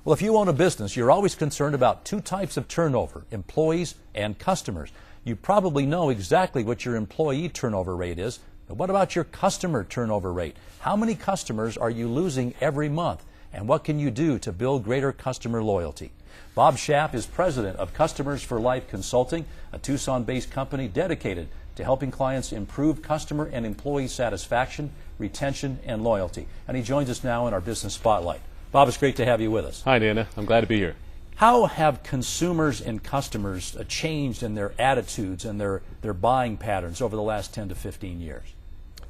Well, if you own a business, you're always concerned about two types of turnover, employees and customers. You probably know exactly what your employee turnover rate is, but what about your customer turnover rate? How many customers are you losing every month? And what can you do to build greater customer loyalty? Bob Shaff is president of Customers for Life Consulting, a Tucson-based company dedicated to helping clients improve customer and employee satisfaction, retention, and loyalty. And he joins us now in our Business Spotlight. Bob, it's great to have you with us. Hi, Dana. I'm glad to be here. How have consumers and customers changed in their attitudes and their buying patterns over the last 10 to 15 years?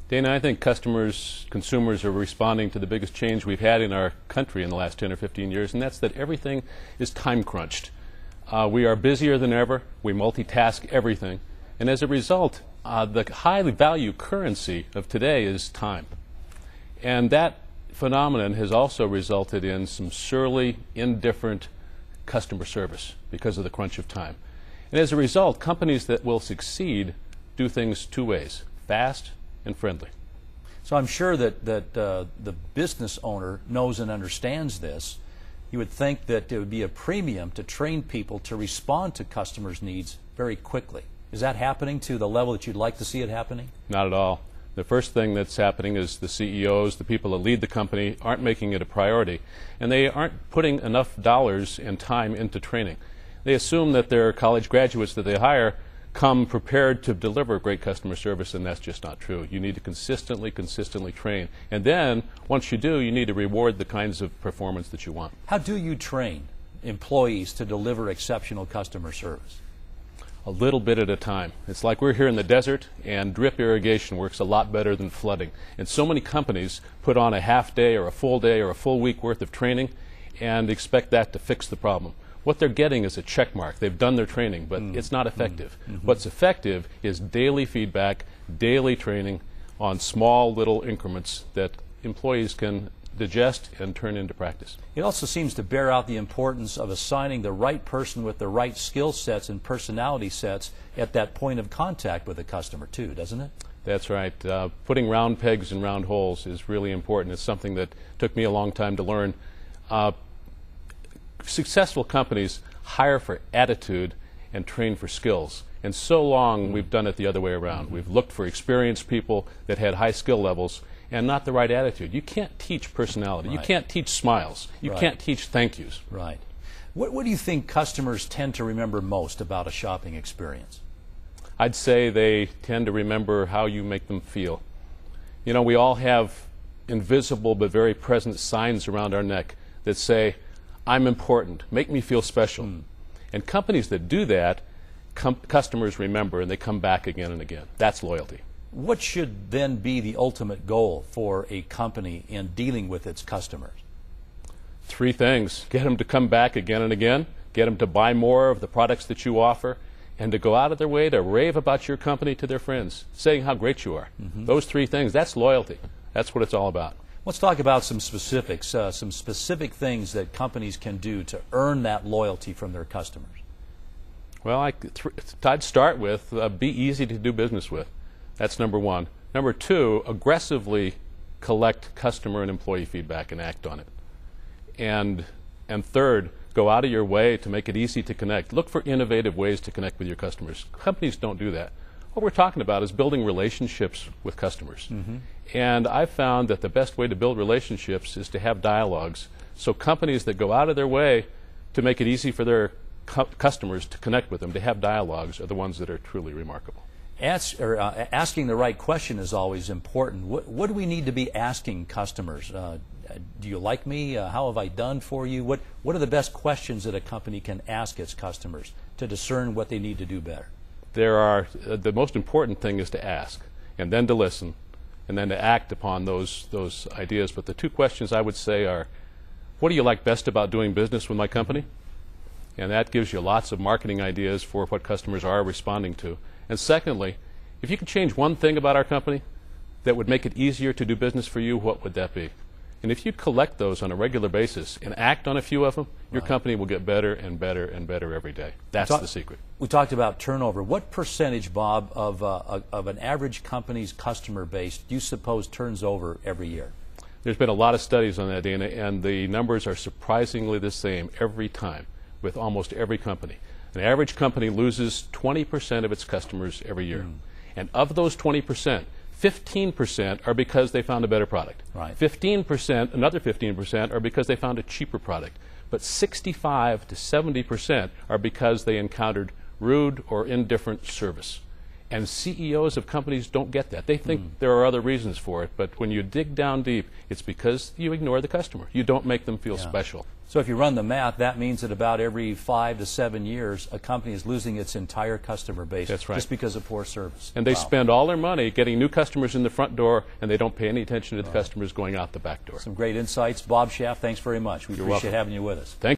Dana, I think consumers are responding to the biggest change we've had in our country in the last 10 or 15 years, and that's that everything is time crunched. We are busier than ever. We multitask everything. And as a result, the high value currency of today is time. And that phenomenon has also resulted in some surly, indifferent customer service because of the crunch of time. And as a result, companies that will succeed do things two ways, fast and friendly. So I'm sure that the business owner knows and understands this. You would think that it would be a premium to train people to respond to customers' needs very quickly. Is that happening to the level that you'd like to see it happening? Not at all. The first thing that's happening is the CEOs, the people that lead the company, aren't making it a priority, and they aren't putting enough dollars and time into training. They assume that their college graduates that they hire come prepared to deliver great customer service, and that's just not true. You need to consistently train. And then, once you do, you need to reward the kinds of performance that you want. How do you train employees to deliver exceptional customer service? A little bit at a time. It's like we're here in the desert, and drip irrigation works a lot better than flooding. And so many companies put on a half day or a full week worth of training and expect that to fix the problem. What they're getting is a check mark. They've done their training, but it's not effective. What's effective is daily feedback, daily training on small little increments that employees can digest and turn into practice. It also seems to bear out the importance of assigning the right person with the right skill sets and personality sets at that point of contact with the customer too, doesn't it? That's right. Putting round pegs in round holes is really important. It's something that took me a long time to learn. Successful companies hire for attitude and train for skills. And so long we've done it the other way around. We've looked for experienced people that had high skill levels and not the right attitude. You can't teach personality. Right. You can't teach smiles. You can't teach thank yous. Right. What do you think customers tend to remember most about a shopping experience? I'd say they tend to remember how you make them feel. You know, we all have invisible but very present signs around our neck that say, I'm important, make me feel special. And companies that do that, customers remember and they come back again and again. That's loyalty. What should then be the ultimate goal for a company in dealing with its customers? Three things. Get them to come back again and again, get them to buy more of the products that you offer, and to go out of their way to rave about your company to their friends, saying how great you are. Those three things, that's loyalty. That's what it's all about. Let's talk about some specifics, some specific things that companies can do to earn that loyalty from their customers. Well, I'd start with be easy to do business with. That's number one. Number two, aggressively collect customer and employee feedback and act on it. And third, go out of your way to make it easy to connect. Look for innovative ways to connect with your customers. Companies don't do that. What we're talking about is building relationships with customers. And I've found that the best way to build relationships is to have dialogues. So companies that go out of their way to make it easy for their customers to connect with them, to have dialogues, are the ones that are truly remarkable. Asking the right question is always important. What do we need to be asking customers? Do you like me? How have I done for you? What are the best questions that a company can ask its customers to discern what they need to do better? The most important thing is to ask, and then to listen, and then to act upon those ideas. But the two questions I would say are, what do you like best about doing business with my company? And that gives you lots of marketing ideas for what customers are responding to. And secondly, if you could change one thing about our company that would make it easier to do business for you, what would that be? And if you collect those on a regular basis and act on a few of them, your company will get better and better and better every day. That's the secret. We talked about turnover. What percentage, Bob, of an average company's customer base do you suppose turns over every year? There's been a lot of studies on that, Dana, and the numbers are surprisingly the same every time with almost every company. An average company loses 20% of its customers every year. And of those 20%, 15% are because they found a better product. Right. 15%, another 15% are because they found a cheaper product. But 65 to 70% are because they encountered rude or indifferent service. And CEOs of companies don't get that. They think there are other reasons for it, but when you dig down deep, it's because you ignore the customer. You don't make them feel special. So if you run the math, that means that about every 5 to 7 years, a company is losing its entire customer base. That's right. Just because of poor service. And they spend all their money getting new customers in the front door, and they don't pay any attention to the customers going out the back door. Some great insights. Bob Shaff, thanks very much. We appreciate welcome. having you with us. Thank